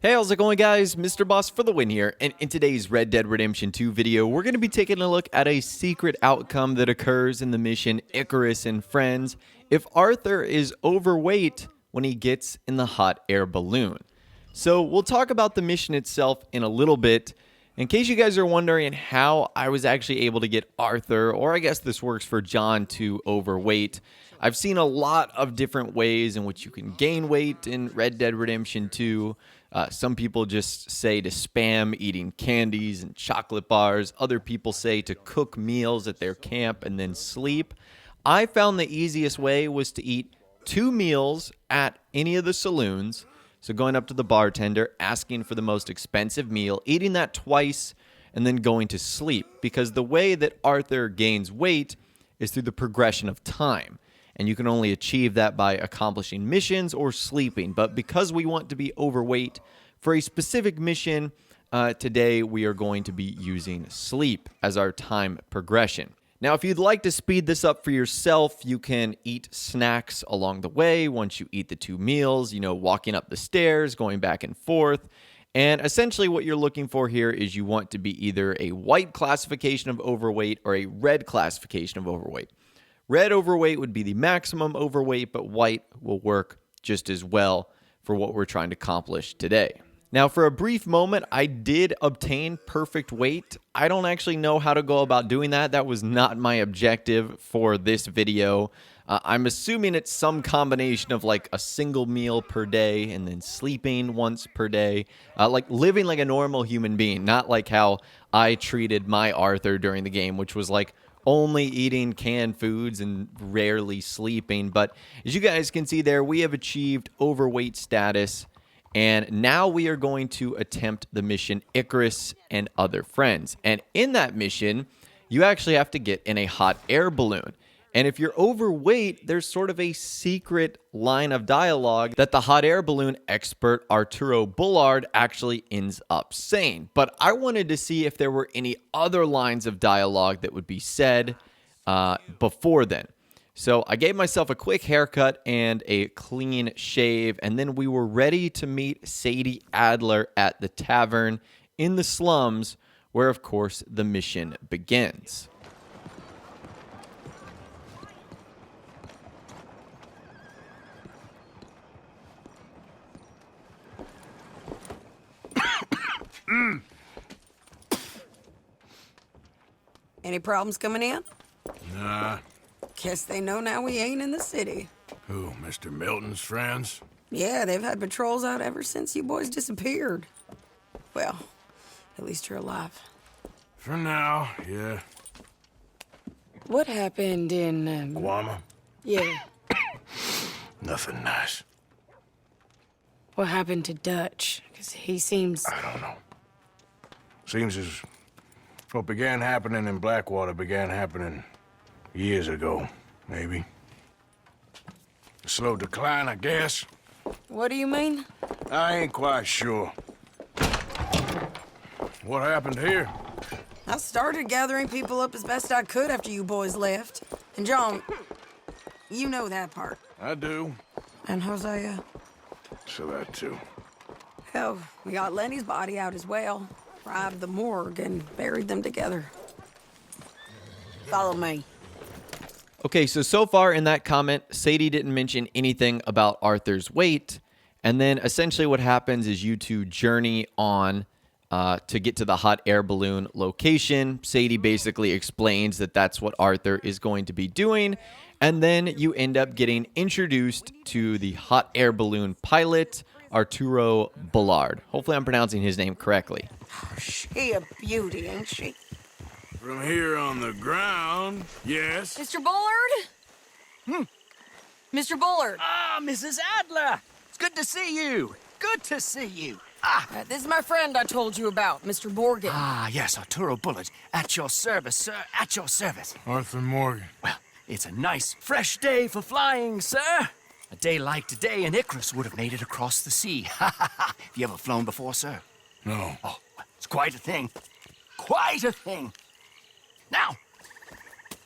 Hey, how's it going, guys? Mr. Boss for the win here, and in today's Red Dead Redemption 2 video, we're going to be taking a look at a secret outcome that occurs in the mission Icarus and Friends if Arthur is overweight when he gets in the hot air balloon. So we'll talk about the mission itself in a little bit. In case you guys are wondering how I was actually able to get Arthur, or I guess this works for John, to overweight, I've seen a lot of different ways in which you can gain weight in Red Dead Redemption 2. Some people just say to spam eating candies and chocolate bars. Other people say to cook meals at their camp and then sleep. I found the easiest way was to eat 2 meals at any of the saloons. So going up to the bartender, asking for the most expensive meal, eating that twice, and then going to sleep. Because the way that Arthur gains weight is through the progression of time. And you can only achieve that by accomplishing missions or sleeping. But because we want to be overweight for a specific mission, today we are going to be using sleep as our time progression. Now, if you'd like to speed this up for yourself, you can eat snacks along the way once you eat the 2 meals, walking up the stairs, going back and forth. And essentially what you're looking for here is you want to be either a white classification of overweight or a red classification of overweight. Red overweight would be the maximum overweight, but white will work just as well for what we're trying to accomplish today. Now, for a brief moment, I did obtain perfect weight. I don't actually know how to go about doing that. That was not my objective for this video. I'm assuming it's some combination of like a single meal per day and then sleeping once per day. Like living like a normal human being, not like how I treated my Arthur during the game, which was like only eating canned foods and rarely sleeping. But as you guys can see there, we have achieved overweight status. And now we are going to attempt the mission Icarus and Other Friends. And in that mission, you actually have to get in a hot air balloon. And if you're overweight, there's sort of a secret line of dialogue that the hot air balloon expert Arturo Bullard actually ends up saying. But I wanted to see if there were any other lines of dialogue that would be said before then. So I gave myself a quick haircut and a clean shave, and then we were ready to meet Sadie Adler at the tavern in the slums, where, of course, the mission begins. Any problems coming in? Nah. Guess they know now we ain't in the city. Who, Mr. Milton's friends? Yeah, they've had patrols out ever since you boys disappeared. Well, at least you're alive. For now, yeah. What happened in, Guama? Yeah. Nothing nice. What happened to Dutch? Because he seems... I don't know. Seems as what began happening in Blackwater began happening years ago, maybe. A slow decline, I guess. What do you mean? I ain't quite sure. What happened here? I started gathering people up as best I could after you boys left. And John, you know that part. I do. And Hosea? So that too. Hell, we got Lenny's body out as well. Robbed the morgue and buried them together. Follow me. Okay, so far in that comment, Sadie didn't mention anything about Arthur's weight. And then essentially what happens is you two journey on to get to the hot air balloon location. Sadie basically explains that that's what Arthur is going to be doing. And then you end up getting introduced to the hot air balloon pilot, Arturo Bullard. Hopefully I'm pronouncing his name correctly. She a beauty, ain't she? From here on the ground, yes. Mr. Bullard? Mr. Bullard. Ah, Mrs. Adler! It's good to see you. Good to see you. This is my friend I told you about, Mr. Morgan. Yes, Arturo Bullard. At your service, sir. At your service. Arthur Morgan. Well, it's a nice, fresh day for flying, sir. A day like today, and Icarus would have made it across the sea. Have you ever flown before, sir? No. Oh, it's quite a thing. Quite a thing. Now,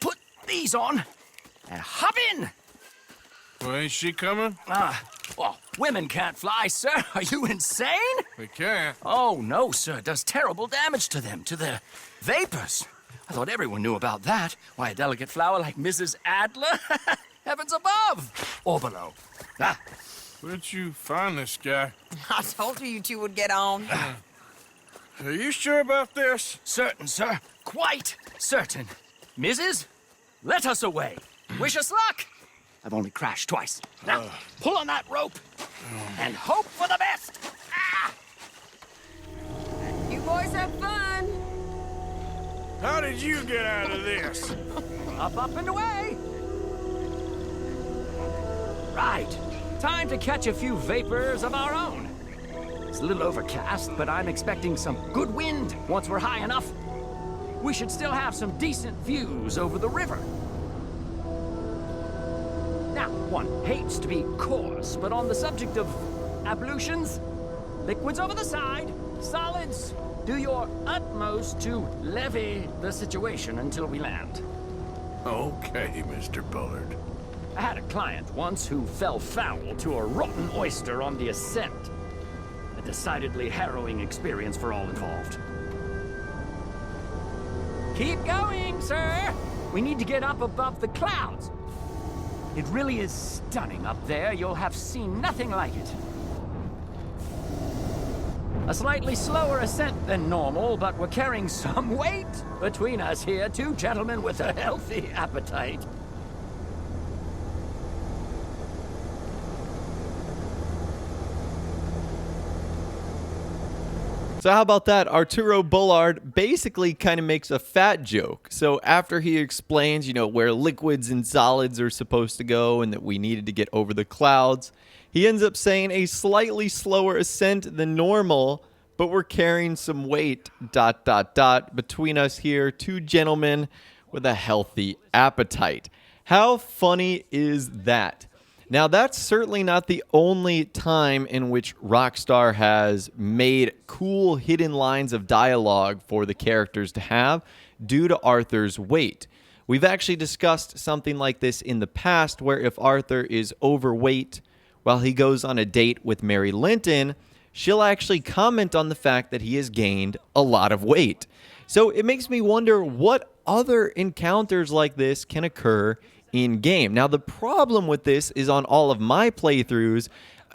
put these on and hop in. Well, ain't she coming? Well, Women can't fly, sir. Are you insane? We can't. Oh, no, sir. It does terrible damage to them, to their vapors. I thought everyone knew about that. Why, a delicate flower like Mrs. Adler? Heavens above. Or below. Ah, Where'd you find this guy? I told you two would get on. Are you sure about this? certain, sir. Quite certain. Mrs., let us away. Wish us luck. I've only crashed twice. Now, pull on that rope and hope for the best. Ah! You boys have fun. How did you get out of this? Up, up, and away. Right. Time to catch a few vapors of our own. It's a little overcast, but I'm expecting some good wind once we're high enough. We should still have some decent views over the river. Now, one hates to be coarse, but on the subject of ablutions, liquids over the side, solids, do your utmost to levy the situation until we land. Okay, Mr. Bullard. I had a client once who fell foul to a rotten oyster on the ascent. A decidedly harrowing experience for all involved. Keep going, sir! We need to get up above the clouds. It really is stunning up there. You'll have seen nothing like it. A slightly slower ascent than normal, but we're carrying some weight between us here, two gentlemen with a healthy appetite. So how about that? Arturo Bullard basically kind of makes a fat joke. So after he explains, where liquids and solids are supposed to go and that we needed to get over the clouds, he ends up saying a slightly slower ascent than normal, but we're carrying some weight, ... between us here, two gentlemen with a healthy appetite. How funny is that? Now, that's certainly not the only time in which Rockstar has made cool hidden lines of dialogue for the characters to have due to Arthur's weight. We've actually discussed something like this in the past, where if Arthur is overweight while he goes on a date with Mary Linton, she'll actually comment on the fact that he has gained a lot of weight. So it makes me wonder what other encounters like this can occur in-game. Now, the problem with this is on all of my playthroughs,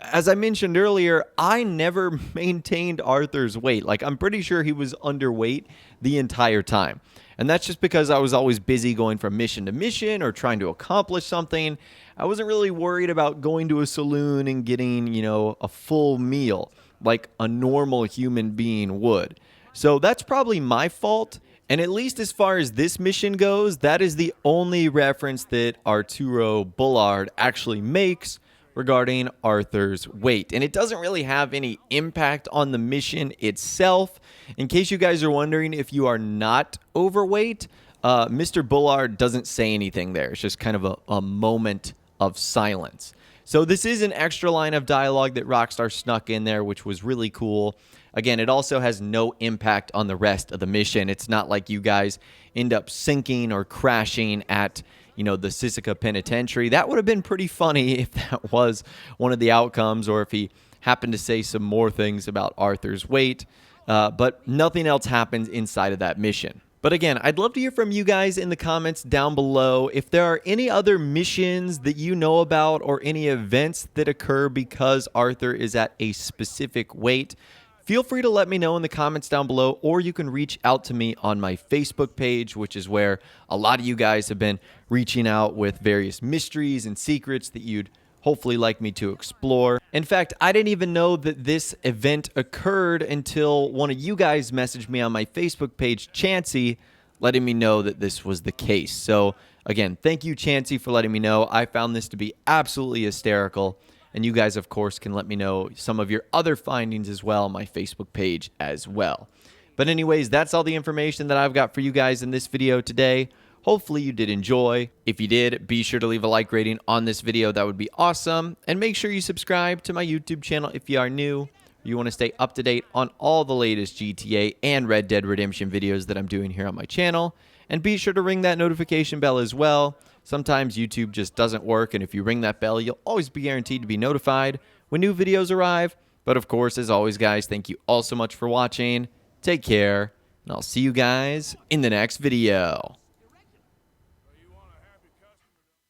as I mentioned earlier, I never maintained Arthur's weight. Like, I'm pretty sure he was underweight the entire time. And that's just because I was always busy going from mission to mission or trying to accomplish something. I wasn't really worried about going to a saloon and getting, a full meal like a normal human being would. So that's probably my fault. And at least as far as this mission goes, that is the only reference that Arturo Bullard actually makes regarding Arthur's weight. And it doesn't really have any impact on the mission itself. In case you guys are wondering if you are not overweight, Mr. Bullard doesn't say anything there. It's just kind of a moment of silence. So this is an extra line of dialogue that Rockstar snuck in there, which was really cool. Again, it also has no impact on the rest of the mission. It's not like you guys end up sinking or crashing at, the Sisika Penitentiary. That would have been pretty funny if that was one of the outcomes, or if he happened to say some more things about Arthur's weight. But nothing else happens inside of that mission. But again, I'd love to hear from you guys in the comments down below if there are any other missions that you know about or any events that occur because Arthur is at a specific weight. Feel free to let me know in the comments down below, or you can reach out to me on my Facebook page, which is where a lot of you guys have been reaching out with various mysteries and secrets that you'd hopefully like me to explore. In fact, I didn't even know that this event occurred until one of you guys messaged me on my Facebook page, Chancey, letting me know that this was the case. So again, thank you, Chancey, for letting me know. I found this to be absolutely hysterical. And you guys, of course, can let me know some of your other findings as well on my Facebook page as well. But anyways, that's all the information that I've got for you guys in this video today. Hopefully you did enjoy. If you did, be sure to leave a like rating on this video. That would be awesome. And make sure you subscribe to my YouTube channel if you are new. You want to stay up to date on all the latest GTA and Red Dead Redemption videos that I'm doing here on my channel. And be sure to ring that notification bell as well. Sometimes YouTube just doesn't work, and if you ring that bell, you'll always be guaranteed to be notified when new videos arrive. But of course, as always, guys, thank you all so much for watching. Take care, and I'll see you guys in the next video.